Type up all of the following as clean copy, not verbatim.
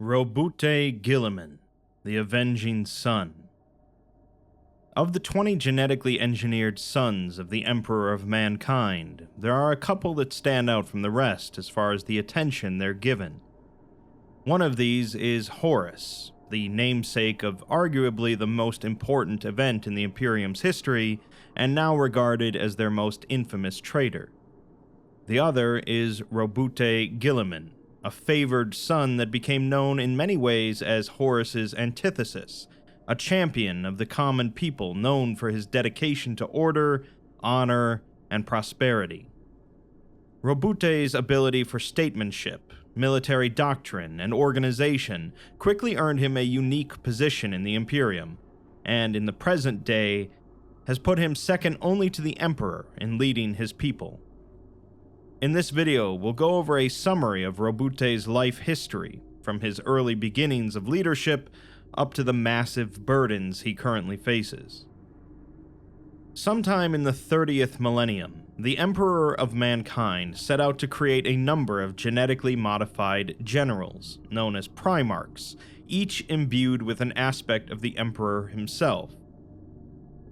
Roboute Guilliman, the Avenging Son. Of the 20 genetically engineered sons of the Emperor of Mankind, there are a couple that stand out from the rest as far as the attention they're given. One of these is Horus, the namesake of arguably the most important event in the Imperium's history, and now regarded as their most infamous traitor. The other is Roboute Guilliman, a favored son that became known in many ways as Horus's antithesis, a champion of the common people known for his dedication to order, honor, and prosperity. Roboute's ability for statesmanship, military doctrine, and organization quickly earned him a unique position in the Imperium, and in the present day has put him second only to the Emperor in leading his people. In this video, we'll go over a summary of Roboute's life history, from his early beginnings of leadership up to the massive burdens he currently faces. Sometime in the 30th millennium, the Emperor of Mankind set out to create a number of genetically modified generals, known as Primarchs, each imbued with an aspect of the Emperor himself.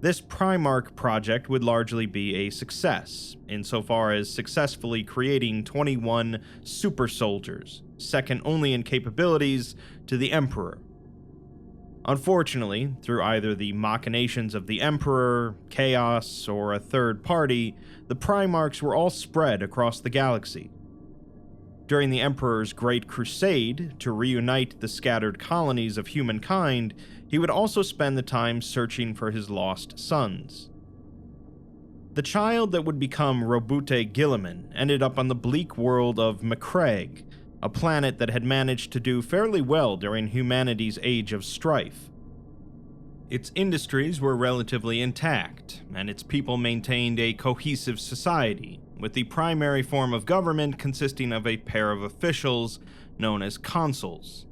This Primarch project would largely be a success, insofar as successfully creating 21 super soldiers, second only in capabilities to the Emperor. Unfortunately, through either the machinations of the Emperor, chaos, or a third party, the Primarchs were all spread across the galaxy. During the Emperor's Great Crusade, to reunite the scattered colonies of humankind, he would also spend the time searching for his lost sons. The child that would become Roboute Guilliman ended up on the bleak world of Macragge, a planet that had managed to do fairly well during humanity's age of strife. Its industries were relatively intact, and its people maintained a cohesive society, with the primary form of government consisting of a pair of officials known as consuls.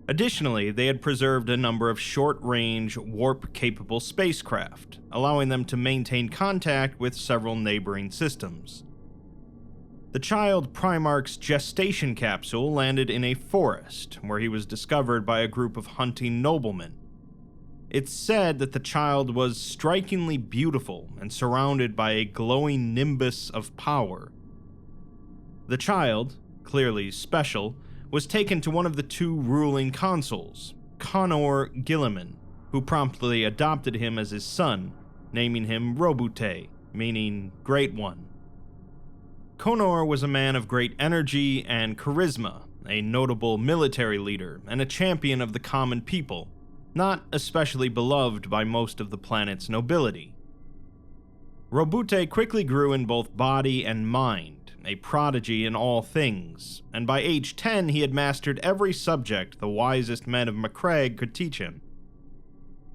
Additionally, they had preserved a number of short-range, warp-capable spacecraft, allowing them to maintain contact with several neighboring systems. The child Primarch's gestation capsule landed in a forest, where he was discovered by a group of hunting noblemen. It's said that the child was strikingly beautiful and surrounded by a glowing nimbus of power. The child, clearly special, was taken to one of the two ruling consuls, Conor Guilliman, who promptly adopted him as his son, naming him Roboute, meaning Great One. Conor was a man of great energy and charisma, a notable military leader, and a champion of the common people, not especially beloved by most of the planet's nobility. Roboute quickly grew in both body and mind, a prodigy in all things, and by age 10 he had mastered every subject the wisest men of Macragge could teach him.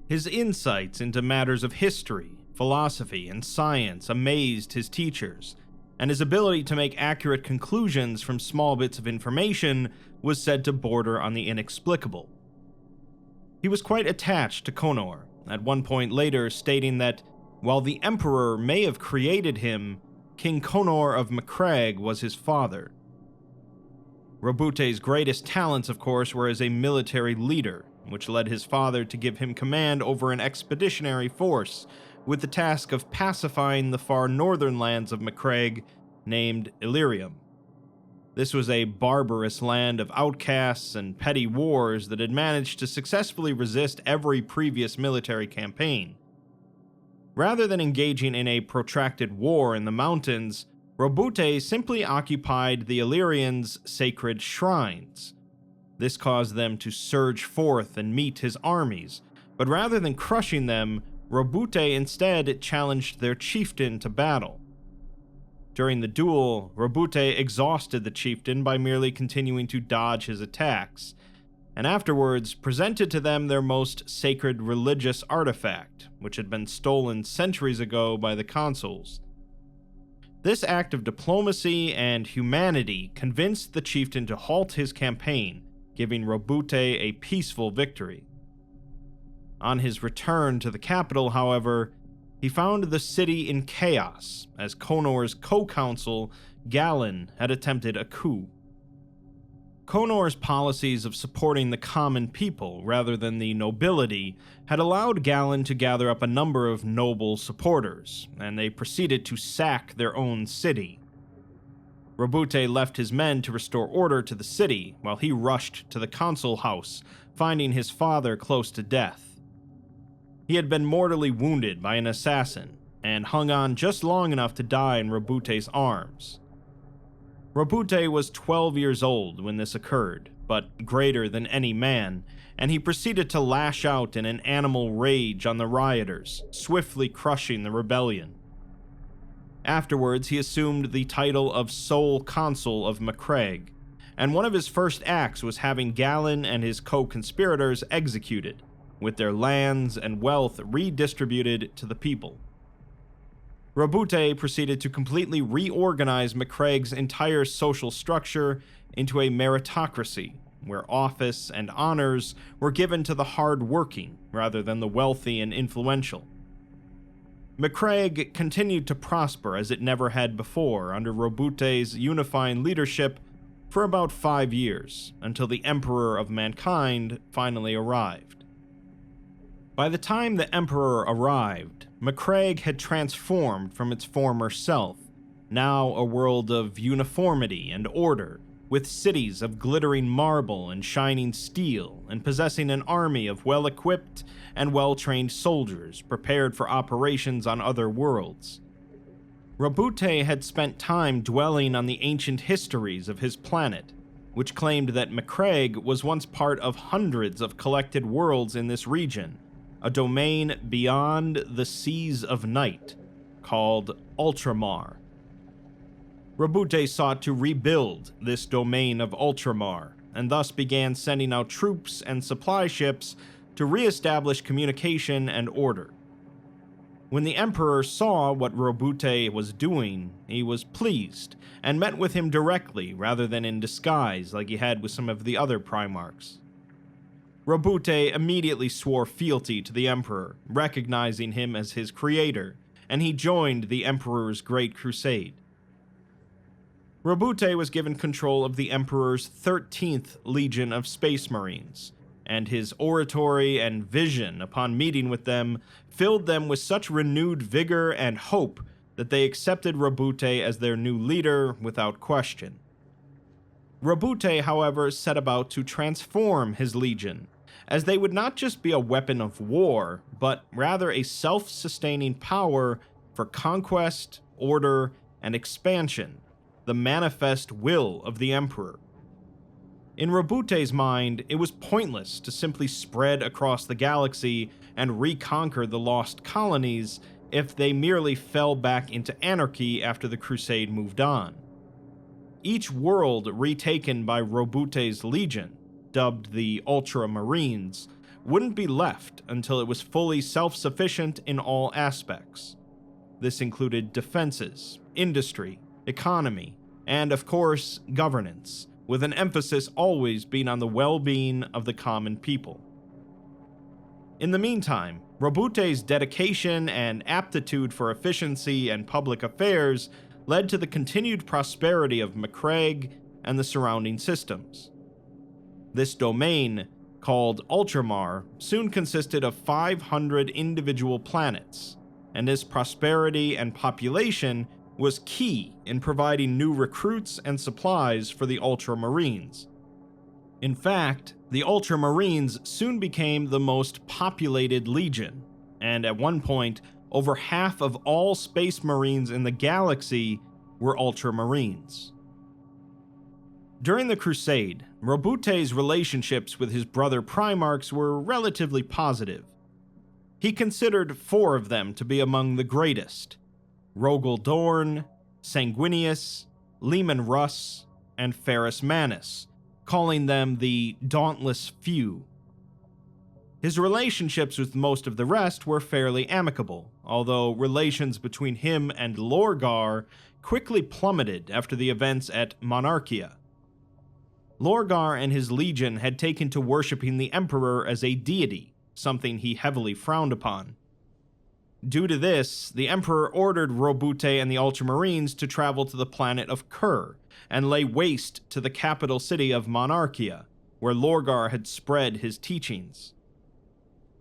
His insights into matters of history, philosophy, and science amazed his teachers, and his ability to make accurate conclusions from small bits of information was said to border on the inexplicable. He was quite attached to Conor, at one point later stating that, while the Emperor may have created him, King Conor of Macragge was his father. Roboute's greatest talents, of course, were as a military leader, which led his father to give him command over an expeditionary force, with the task of pacifying the far northern lands of Macragge, named Illyrium. This was a barbarous land of outcasts and petty wars that had managed to successfully resist every previous military campaign. Rather than engaging in a protracted war in the mountains, Roboute simply occupied the Illyrians' sacred shrines. This caused them to surge forth and meet his armies, but rather than crushing them, Roboute instead challenged their chieftain to battle. During the duel, Roboute exhausted the chieftain by merely continuing to dodge his attacks, and afterwards presented to them their most sacred religious artifact, which had been stolen centuries ago by the consuls. This act of diplomacy and humanity convinced the chieftain to halt his campaign, giving Roboute a peaceful victory. On his return to the capital, however, he found the city in chaos, as Conor's co-consul, Galen, had attempted a coup. Conor's policies of supporting the common people rather than the nobility had allowed Galen to gather up a number of noble supporters, and they proceeded to sack their own city. Roboute left his men to restore order to the city, while he rushed to the consul house, finding his father close to death. He had been mortally wounded by an assassin, and hung on just long enough to die in Roboute's arms. Roboute was 12 years old when this occurred, but greater than any man, and he proceeded to lash out in an animal rage on the rioters, swiftly crushing the rebellion. Afterwards, he assumed the title of sole consul of Macragge, and one of his first acts was having Galen and his co-conspirators executed, with their lands and wealth redistributed to the people. Roboute proceeded to completely reorganize Macragge's entire social structure into a meritocracy, where office and honors were given to the hard-working rather than the wealthy and influential. Macragge continued to prosper as it never had before under Roboute's unifying leadership for about 5 years, until the Emperor of Mankind finally arrived. By the time the Emperor arrived, Macragge had transformed from its former self, now a world of uniformity and order, with cities of glittering marble and shining steel, and possessing an army of well-equipped and well-trained soldiers prepared for operations on other worlds. Roboute had spent time dwelling on the ancient histories of his planet, which claimed that Macragge was once part of hundreds of collected worlds in this region, a domain beyond the Seas of Night, called Ultramar. Roboute sought to rebuild this domain of Ultramar, and thus began sending out troops and supply ships to re-establish communication and order. When the Emperor saw what Roboute was doing, he was pleased, and met with him directly rather than in disguise like he had with some of the other Primarchs. Roboute immediately swore fealty to the Emperor, recognizing him as his creator, and he joined the Emperor's Great Crusade. Roboute was given control of the Emperor's 13th Legion of Space Marines, and his oratory and vision upon meeting with them filled them with such renewed vigor and hope that they accepted Roboute as their new leader without question. Roboute, however, set about to transform his legion, as they would not just be a weapon of war, but rather a self-sustaining power for conquest, order, and expansion, the manifest will of the Emperor. In Roboute's mind, it was pointless to simply spread across the galaxy and reconquer the lost colonies if they merely fell back into anarchy after the Crusade moved on. Each world retaken by Roboute's legion, dubbed the Ultramarines, wouldn't be left until it was fully self-sufficient in all aspects. This included defenses, industry, economy, and of course, governance, with an emphasis always being on the well-being of the common people. In the meantime, Roboute's dedication and aptitude for efficiency and public affairs led to the continued prosperity of Macragge and the surrounding systems. This domain, called Ultramar, soon consisted of 500 individual planets, and its prosperity and population was key in providing new recruits and supplies for the Ultramarines. In fact, the Ultramarines soon became the most populated legion, and at one point, over half of all Space Marines in the galaxy were Ultramarines. During the Crusade, Roboute's relationships with his brother Primarchs were relatively positive. He considered 4 of them to be among the greatest: Rogel Dorn, Sanguinius, Leman Russ, and Ferrus Manus, calling them the Dauntless Few. His relationships with most of the rest were fairly amicable, although relations between him and Lorgar quickly plummeted after the events at Monarchia. Lorgar and his legion had taken to worshipping the Emperor as a deity, something he heavily frowned upon. Due to this, the Emperor ordered Roboute and the Ultramarines to travel to the planet of Kur, and lay waste to the capital city of Monarchia, where Lorgar had spread his teachings.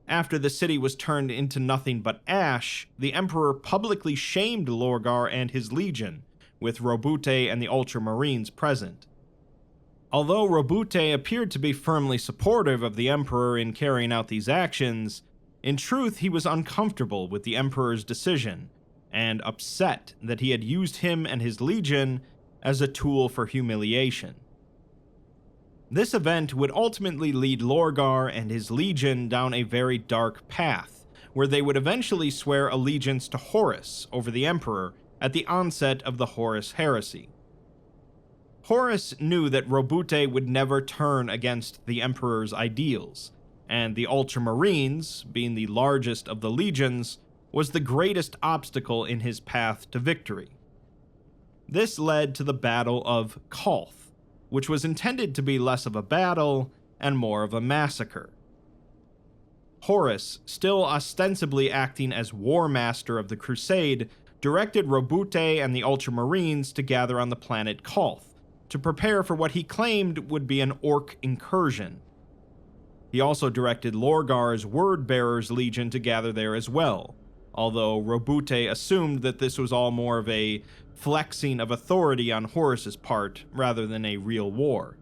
After the city was turned into nothing but ash, the Emperor publicly shamed Lorgar and his legion, with Roboute and the Ultramarines present. Although Roboute appeared to be firmly supportive of the Emperor in carrying out these actions, in truth he was uncomfortable with the Emperor's decision, and upset that he had used him and his legion as a tool for humiliation. This event would ultimately lead Lorgar and his legion down a very dark path, where they would eventually swear allegiance to Horus over the Emperor at the onset of the Horus heresy. Horus knew that Roboute would never turn against the Emperor's ideals, and the Ultramarines, being the largest of the legions, was the greatest obstacle in his path to victory. This led to the Battle of Calth, which was intended to be less of a battle and more of a massacre. Horus, still ostensibly acting as war master of the Crusade, directed Roboute and the Ultramarines to gather on the planet Calth, to prepare for what he claimed would be an orc incursion. He also directed Lorgar's Word-Bearers Legion to gather there as well, although Roboute assumed that this was all more of a flexing of authority on Horus's part rather than a real war.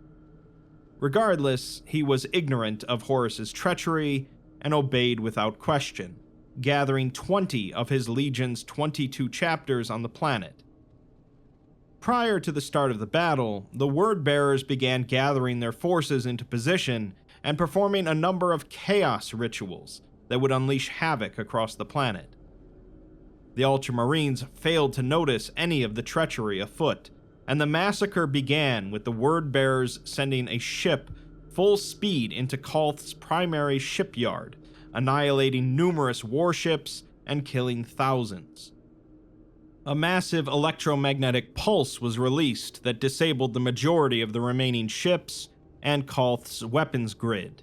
Regardless, he was ignorant of Horus's treachery and obeyed without question, gathering 20 of his legion's 22 chapters on the planet. Prior to the start of the battle, the Word-Bearers began gathering their forces into position and performing a number of chaos rituals that would unleash havoc across the planet. The Ultramarines failed to notice any of the treachery afoot, and the massacre began with the Word-Bearers sending a ship full speed into Calth's primary shipyard, annihilating numerous warships and killing thousands. A massive electromagnetic pulse was released that disabled the majority of the remaining ships and Calth's weapons grid.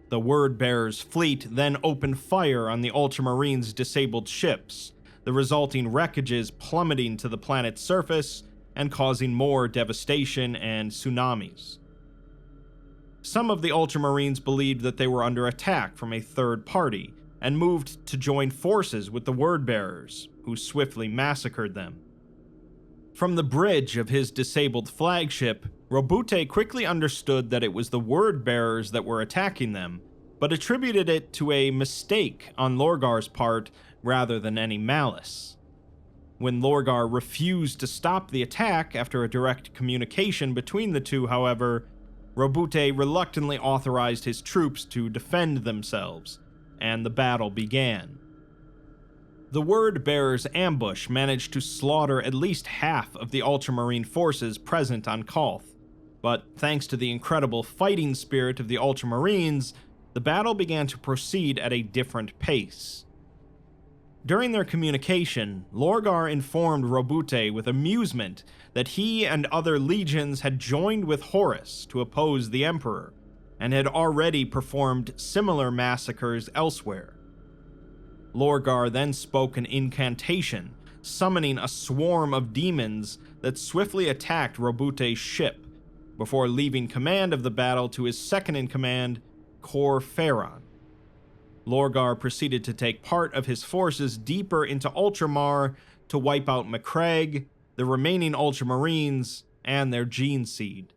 The Word-Bearers' fleet then opened fire on the Ultramarines' disabled ships, the resulting wreckages plummeting to the planet's surface and causing more devastation and tsunamis. Some of the Ultramarines believed that they were under attack from a third party and moved to join forces with the Word-Bearers, who swiftly massacred them. From the bridge of his disabled flagship, Roboute quickly understood that it was the Word-Bearers that were attacking them, but attributed it to a mistake on Lorgar's part rather than any malice. When Lorgar refused to stop the attack after a direct communication between the two, however, Roboute reluctantly authorized his troops to defend themselves, and the battle began. The Word-Bearers' ambush managed to slaughter at least half of the Ultramarine forces present on Calth, but thanks to the incredible fighting spirit of the Ultramarines, the battle began to proceed at a different pace. During their communication, Lorgar informed Roboute with amusement that he and other legions had joined with Horus to oppose the Emperor, and had already performed similar massacres elsewhere. Lorgar then spoke an incantation, summoning a swarm of demons that swiftly attacked Roboute's ship, before leaving command of the battle to his second-in-command, Cor Ferron. Lorgar proceeded to take part of his forces deeper into Ultramar to wipe out Macragge, the remaining Ultramarines, and their gene seed.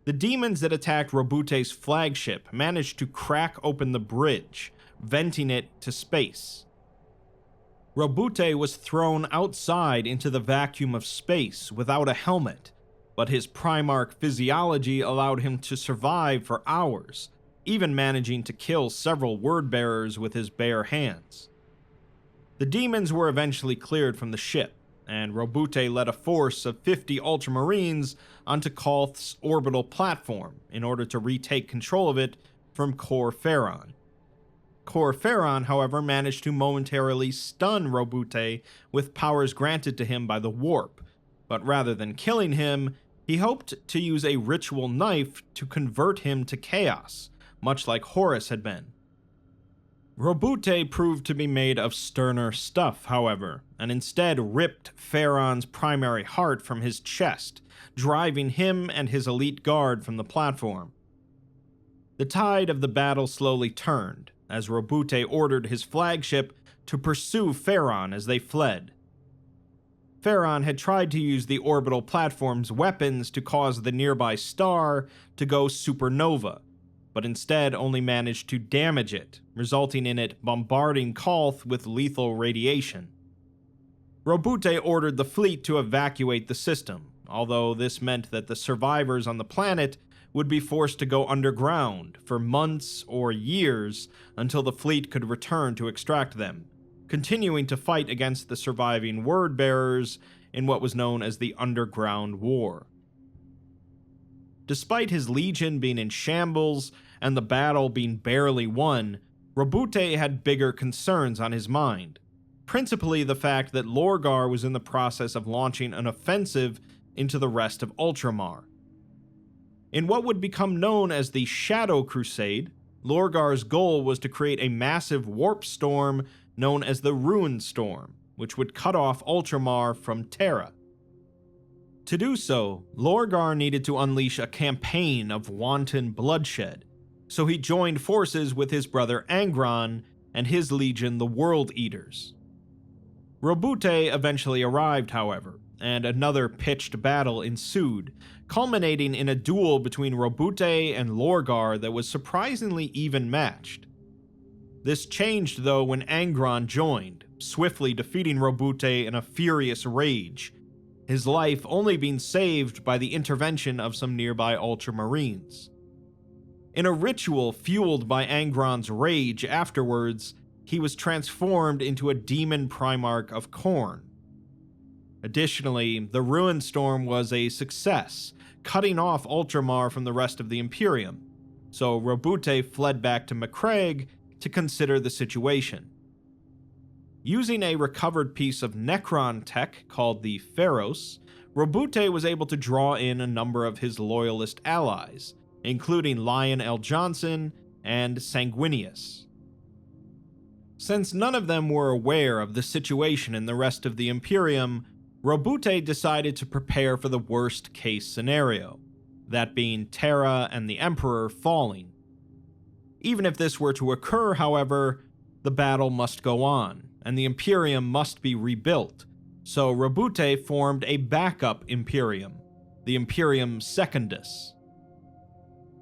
The demons that attacked Roboute's flagship managed to crack open the bridge, venting it to space. Roboute was thrown outside into the vacuum of space without a helmet, but his Primarch physiology allowed him to survive for hours, even managing to kill several Word-Bearers with his bare hands. The demons were eventually cleared from the ship, and Roboute led a force of 50 Ultramarines onto Calth's orbital platform in order to retake control of it from Cor Ferron. Cor Ferron, however, managed to momentarily stun Roboute with powers granted to him by the warp, but rather than killing him, he hoped to use a ritual knife to convert him to chaos, much like Horus had been. Roboute proved to be made of sterner stuff, however, and instead ripped Pharaon's primary heart from his chest, driving him and his elite guard from the platform. The tide of the battle slowly turned, as Roboute ordered his flagship to pursue Pharaon as they fled. Pharaon had tried to use the orbital platform's weapons to cause the nearby star to go supernova, but instead only managed to damage it, resulting in it bombarding Calth with lethal radiation. Roboute ordered the fleet to evacuate the system, although this meant that the survivors on the planet would be forced to go underground for months or years until the fleet could return to extract them, continuing to fight against the surviving word-bearers in what was known as the Underground War. Despite his legion being in shambles and the battle being barely won, Roboute had bigger concerns on his mind, principally the fact that Lorgar was in the process of launching an offensive into the rest of Ultramar. In what would become known as the Shadow Crusade, Lorgar's goal was to create a massive warp storm known as the Ruin Storm, which would cut off Ultramar from Terra. To do so, Lorgar needed to unleash a campaign of wanton bloodshed, so he joined forces with his brother Angron and his legion, the World Eaters. Roboute eventually arrived, however, and another pitched battle ensued, culminating in a duel between Roboute and Lorgar that was surprisingly even-matched. This changed, though, when Angron joined, swiftly defeating Roboute in a furious rage, his life only being saved by the intervention of some nearby Ultramarines. In a ritual fueled by Angron's rage afterwards, he was transformed into a demon Primarch of Khorne. Additionally, the Ruin Storm was a success, cutting off Ultramar from the rest of the Imperium, so Roboute fled back to Macragge to consider the situation. Using a recovered piece of Necron tech called the Pharos, Roboute was able to draw in a number of his loyalist allies, including Lion L. Johnson and Sanguinius. Since none of them were aware of the situation in the rest of the Imperium, Roboute decided to prepare for the worst-case scenario, that being Terra and the Emperor falling. Even if this were to occur, however, the battle must go on, and the Imperium must be rebuilt, so Roboute formed a backup Imperium, the Imperium Secundus.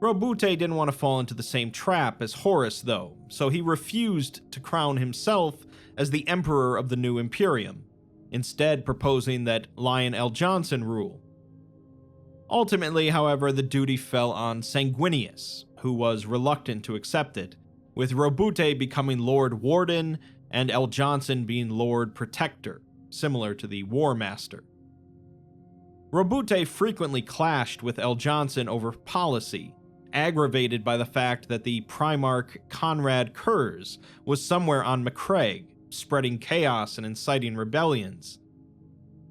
Roboute didn't want to fall into the same trap as Horus, though, so he refused to crown himself as the Emperor of the new Imperium, instead proposing that Lion L. Johnson rule. Ultimately, however, the duty fell on Sanguinius, who was reluctant to accept it, with Roboute becoming Lord Warden and L. Johnson being Lord Protector, similar to the War Master. Roboute frequently clashed with L. Johnson over policy, aggravated by the fact that the Primarch Conrad Kurz was somewhere on Macragge, spreading chaos and inciting rebellions.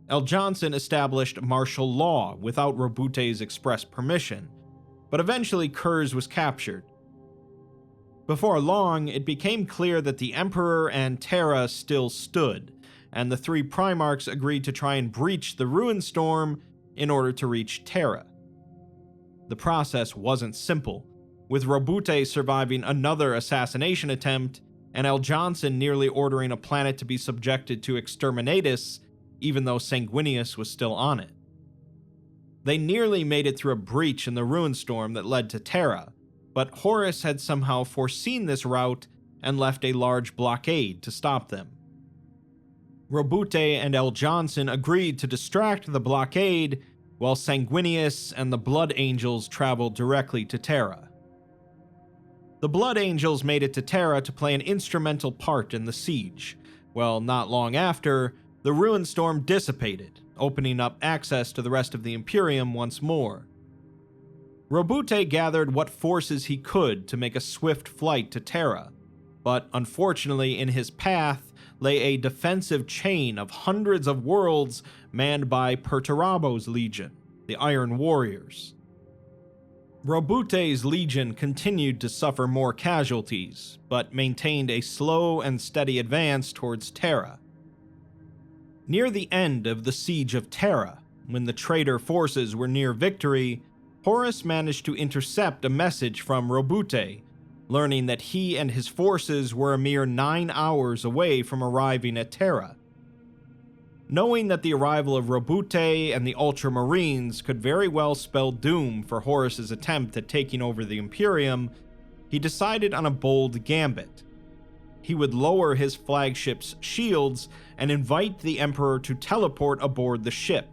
L. Johnson established martial law without Roboute's express permission, but eventually Kurz was captured. Before long, it became clear that the Emperor and Terra still stood, and the three Primarchs agreed to try and breach the Ruin Storm in order to reach Terra. The process wasn't simple, with Roboute surviving another assassination attempt and L. Johnson nearly ordering a planet to be subjected to exterminatus, even though Sanguinius was still on it. They nearly made it through a breach in the Ruin Storm that led to Terra, but Horus had somehow foreseen this route and left a large blockade to stop them. Roboute and L. Johnson agreed to distract the blockade, while Sanguinius and the Blood Angels traveled directly to Terra. The Blood Angels made it to Terra to play an instrumental part in the siege, while not long after, the Ruin Storm dissipated, opening up access to the rest of the Imperium once more. Roboute gathered what forces he could to make a swift flight to Terra, but unfortunately in his path lay a defensive chain of hundreds of worlds manned by Perturabo's legion, the Iron Warriors. Roboute's legion continued to suffer more casualties, but maintained a slow and steady advance towards Terra. Near the end of the Siege of Terra, when the traitor forces were near victory, Horus managed to intercept a message from Roboute, learning that he and his forces were a mere 9 hours away from arriving at Terra. Knowing that the arrival of Roboute and the Ultramarines could very well spell doom for Horus's attempt at taking over the Imperium, he decided on a bold gambit. He would lower his flagship's shields and invite the Emperor to teleport aboard the ship.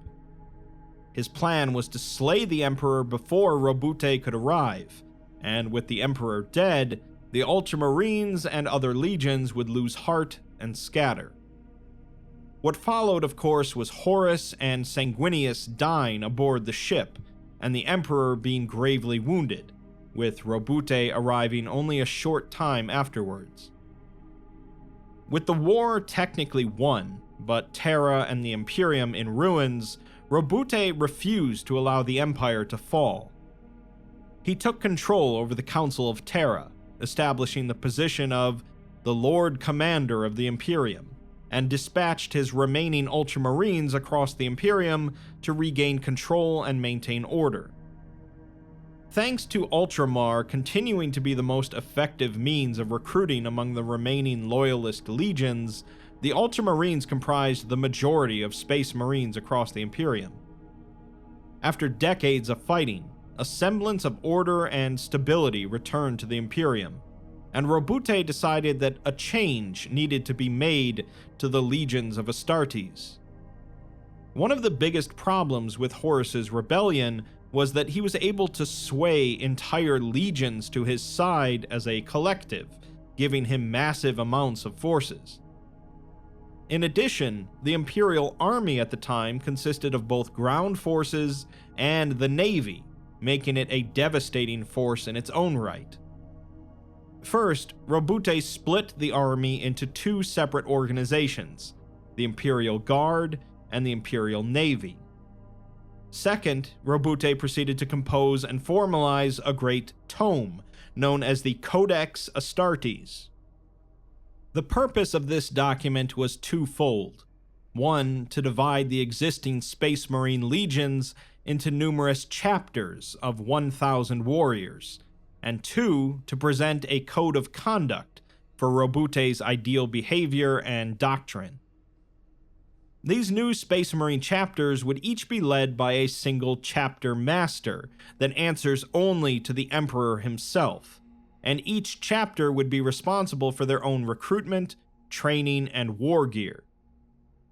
His plan was to slay the Emperor before Roboute could arrive, and with the Emperor dead, the Ultramarines and other legions would lose heart and scatter. What followed, of course, was Horus and Sanguinius dying aboard the ship, and the Emperor being gravely wounded, with Roboute arriving only a short time afterwards. With the war technically won, but Terra and the Imperium in ruins, Roboute refused to allow the Empire to fall. He took control over the Council of Terra, establishing the position of the Lord Commander of the Imperium, and dispatched his remaining Ultramarines across the Imperium to regain control and maintain order. Thanks to Ultramar continuing to be the most effective means of recruiting among the remaining Loyalist legions, the Ultramarines comprised the majority of Space Marines across the Imperium. After decades of fighting, a semblance of order and stability returned to the Imperium, and Roboute decided that a change needed to be made to the legions of Astartes. One of the biggest problems with Horus's rebellion was that he was able to sway entire legions to his side as a collective, giving him massive amounts of forces. In addition, the Imperial Army at the time consisted of both ground forces and the Navy, making it a devastating force in its own right. First, Roboute split the army into two separate organizations, the Imperial Guard and the Imperial Navy. Second, Roboute proceeded to compose and formalize a great tome, known as the Codex Astartes. The purpose of this document was twofold. One, to divide the existing Space Marine legions into numerous chapters of 1,000 warriors, and two, to present a code of conduct for Roboute's ideal behavior and doctrine. These new Space Marine chapters would each be led by a single chapter master that answers only to the Emperor himself, and each chapter would be responsible for their own recruitment, training, and war gear.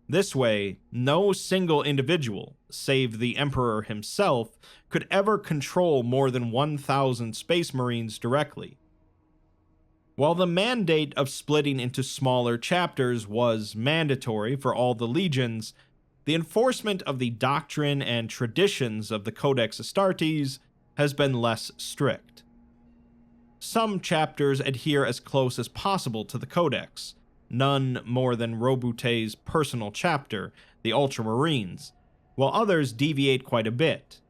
This way, no single individual, save the Emperor himself, could ever control more than 1,000 Space Marines directly. While the mandate of splitting into smaller chapters was mandatory for all the legions, the enforcement of the doctrine and traditions of the Codex Astartes has been less strict. Some chapters adhere as close as possible to the Codex, none more than Roboute's personal chapter, the Ultramarines, while others deviate quite a bit.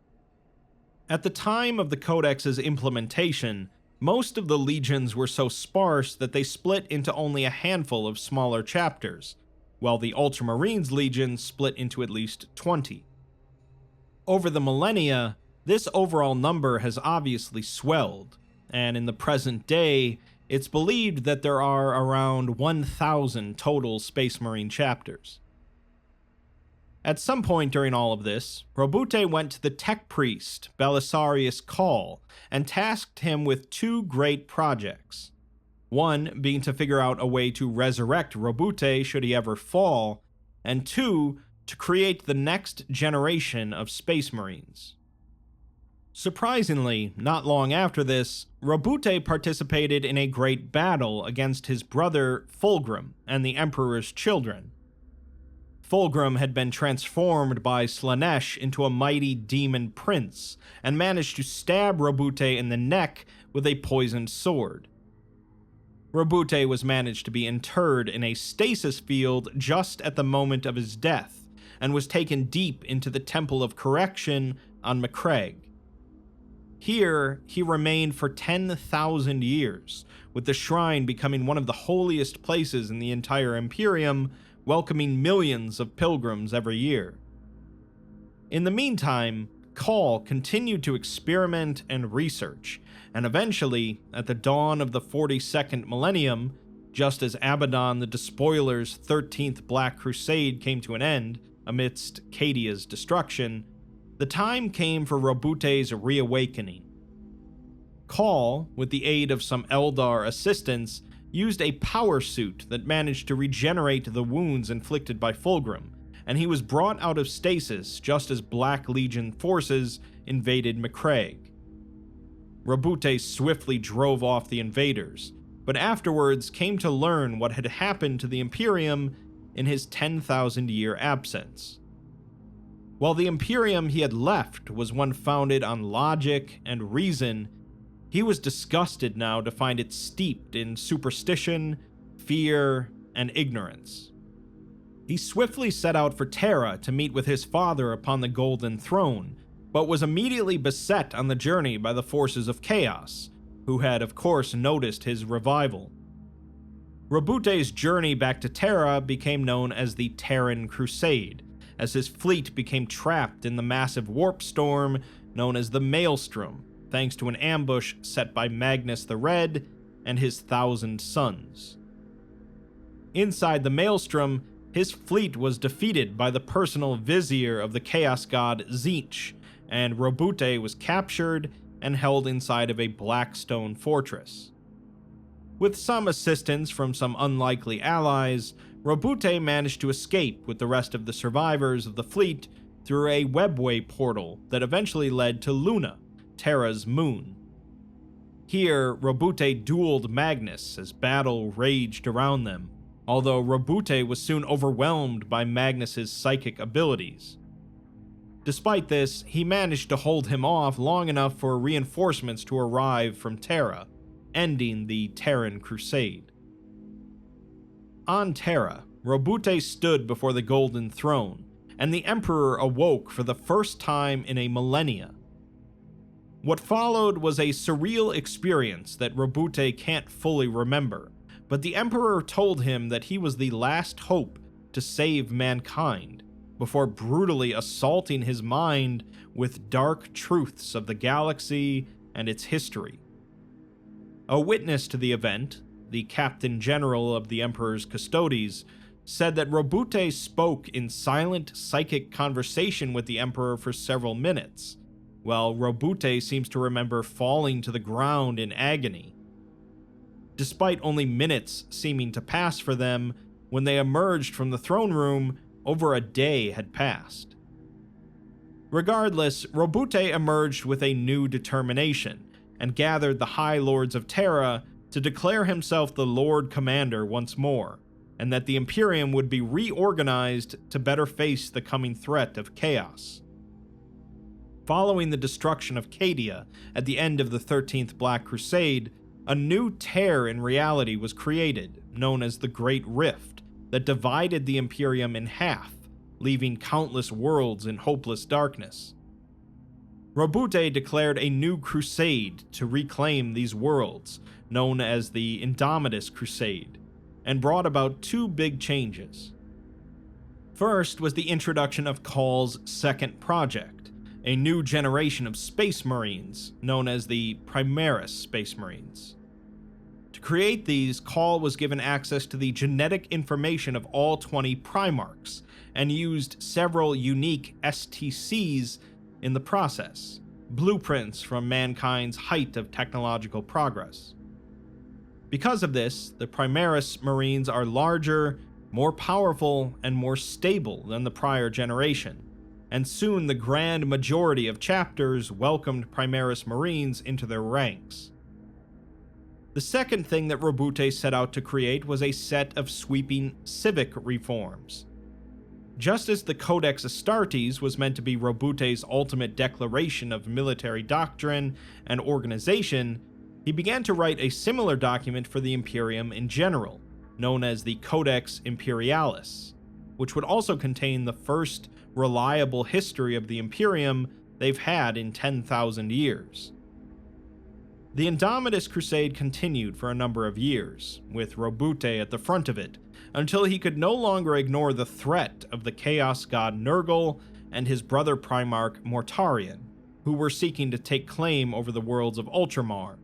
At the time of the Codex's implementation, most of the legions were so sparse that they split into only a handful of smaller chapters, while the Ultramarines legion split into at least 20. Over the millennia, this overall number has obviously swelled, and in the present day, it's believed that there are around 1,000 total Space Marine chapters. At some point during all of this, Roboute went to the tech priest, Belisarius Cawl, and tasked him with two great projects. One being to figure out a way to resurrect Roboute should he ever fall, and two, to create the next generation of Space Marines. Surprisingly, not long after this, Roboute participated in a great battle against his brother Fulgrim and the Emperor's children. Fulgrim had been transformed by Slaanesh into a mighty demon prince, and managed to stab Roboute in the neck with a poisoned sword. Roboute was managed to be interred in a stasis field just at the moment of his death, and was taken deep into the Temple of Correction on Macragge. Here, he remained for 10,000 years, with the shrine becoming one of the holiest places in the entire Imperium, welcoming millions of pilgrims every year. In the meantime, Calth continued to experiment and research, and eventually, at the dawn of the 42nd millennium, just as Abaddon the Despoiler's 13th Black Crusade came to an end amidst Cadia's destruction, the time came for Roboute's reawakening. Calth, with the aid of some Eldar assistants, used a power suit that managed to regenerate the wounds inflicted by Fulgrim, and he was brought out of stasis just as Black Legion forces invaded Macragge. Roboute swiftly drove off the invaders, but afterwards came to learn what had happened to the Imperium in his 10,000-year absence. While the Imperium he had left was one founded on logic and reason, he was disgusted now to find it steeped in superstition, fear, and ignorance. He swiftly set out for Terra to meet with his father upon the Golden Throne, but was immediately beset on the journey by the forces of Chaos, who had of course noticed his revival. Roboute's journey back to Terra became known as the Terran Crusade, as his fleet became trapped in the massive warp storm known as the Maelstrom, thanks to an ambush set by Magnus the Red and his 1,000 sons. Inside the Maelstrom, his fleet was defeated by the personal vizier of the chaos god Tzeentch, and Roboute was captured and held inside of a black stone fortress. With some assistance from some unlikely allies, Roboute managed to escape with the rest of the survivors of the fleet through a webway portal that eventually led to Luna, Terra's moon. Here, Roboute dueled Magnus as battle raged around them, although Roboute was soon overwhelmed by Magnus's psychic abilities. Despite this, he managed to hold him off long enough for reinforcements to arrive from Terra, ending the Terran Crusade. On Terra, Roboute stood before the Golden Throne, and the Emperor awoke for the first time in a millennia. What followed was a surreal experience that Roboute can't fully remember, but the Emperor told him that he was the last hope to save mankind, before brutally assaulting his mind with dark truths of the galaxy and its history. A witness to the event, the Captain General of the Emperor's Custodes, said that Roboute spoke in silent psychic conversation with the Emperor for several minutes, while Roboute seems to remember falling to the ground in agony. Despite only minutes seeming to pass for them, when they emerged from the throne room, over a day had passed. Regardless, Roboute emerged with a new determination, and gathered the High Lords of Terra to declare himself the Lord Commander once more, and that the Imperium would be reorganized to better face the coming threat of chaos. Following the destruction of Cadia at the end of the 13th Black Crusade, a new tear in reality was created, known as the Great Rift, that divided the Imperium in half, leaving countless worlds in hopeless darkness. Roboute declared a new crusade to reclaim these worlds, known as the Indominus Crusade, and brought about two big changes. First was the introduction of Calth's second project, a new generation of Space Marines, known as the Primaris Space Marines. To create these, Calth was given access to the genetic information of all 20 Primarchs, and used several unique STCs in the process, blueprints from mankind's height of technological progress. Because of this, the Primaris Marines are larger, more powerful, and more stable than the prior generation, and soon the grand majority of chapters welcomed Primaris Marines into their ranks. The second thing that Roboute set out to create was a set of sweeping civic reforms. Just as the Codex Astartes was meant to be Roboute's ultimate declaration of military doctrine and organization, he began to write a similar document for the Imperium in general, known as the Codex Imperialis, which would also contain the first reliable history of the Imperium they've had in 10,000 years, The Indominus Crusade continued for a number of years, with Roboute at the front of it, until he could no longer ignore the threat of the Chaos God Nurgle and his brother Primarch Mortarion, who were seeking to take claim over the worlds of Ultramar.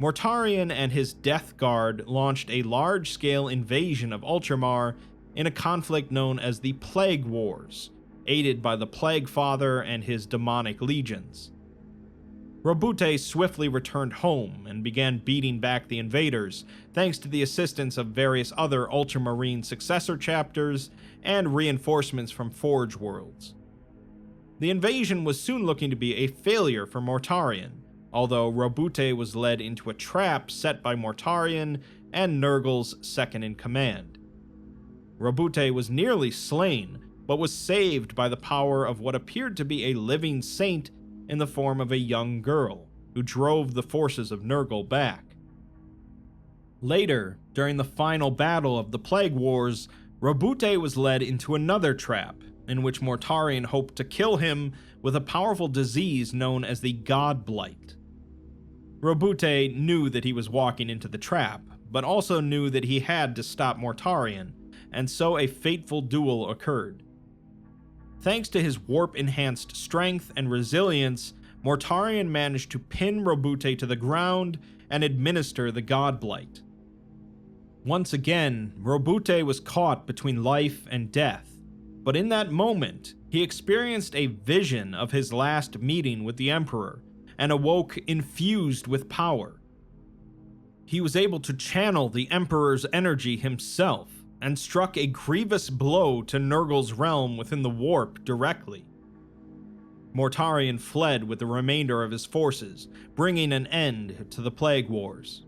Mortarion and his Death Guard launched a large-scale invasion of Ultramar in a conflict known as the Plague Wars, aided by the Plague Father and his demonic legions. Roboute swiftly returned home and began beating back the invaders, thanks to the assistance of various other Ultramarine successor chapters and reinforcements from Forge Worlds. The invasion was soon looking to be a failure for Mortarion, although Roboute was led into a trap set by Mortarion and Nurgle's second-in-command. Roboute was nearly slain, but was saved by the power of what appeared to be a living saint in the form of a young girl, who drove the forces of Nurgle back. Later, during the final battle of the Plague Wars, Roboute was led into another trap, in which Mortarion hoped to kill him with a powerful disease known as the God Blight. Roboute knew that he was walking into the trap, but also knew that he had to stop Mortarion, and so a fateful duel occurred. Thanks to his warp-enhanced strength and resilience, Mortarion managed to pin Roboute to the ground and administer the God Blight. Once again, Roboute was caught between life and death, but in that moment, he experienced a vision of his last meeting with the Emperor, and awoke infused with power. He was able to channel the Emperor's energy himself, and struck a grievous blow to Nurgle's realm within the warp directly. Mortarion fled with the remainder of his forces, bringing an end to the Plague Wars.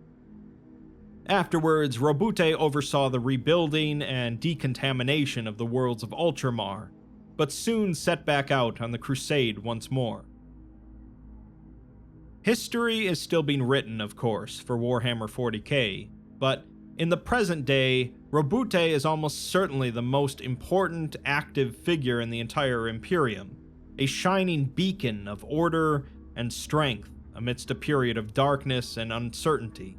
Afterwards, Roboute oversaw the rebuilding and decontamination of the worlds of Ultramar, but soon set back out on the Crusade once more. History is still being written, of course, for Warhammer 40k, but in the present day, Roboute is almost certainly the most important active figure in the entire Imperium, a shining beacon of order and strength amidst a period of darkness and uncertainty.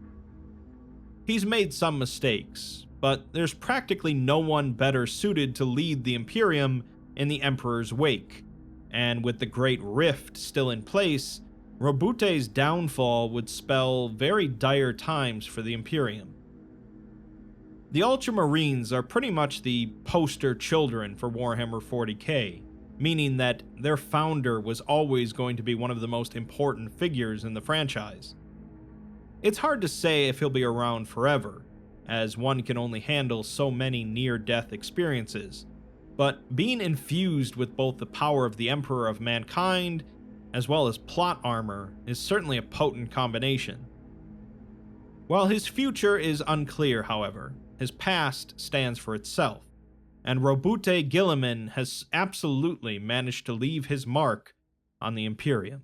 He's made some mistakes, but there's practically no one better suited to lead the Imperium in the Emperor's wake, and with the Great Rift still in place, Roboute's downfall would spell very dire times for the Imperium. The Ultramarines are pretty much the poster children for Warhammer 40k, meaning that their founder was always going to be one of the most important figures in the franchise. It's hard to say if he'll be around forever, as one can only handle so many near-death experiences, but being infused with both the power of the Emperor of Mankind as well as plot armor is certainly a potent combination. While his future is unclear, however, his past stands for itself, and Roboute Guilliman has absolutely managed to leave his mark on the Imperium.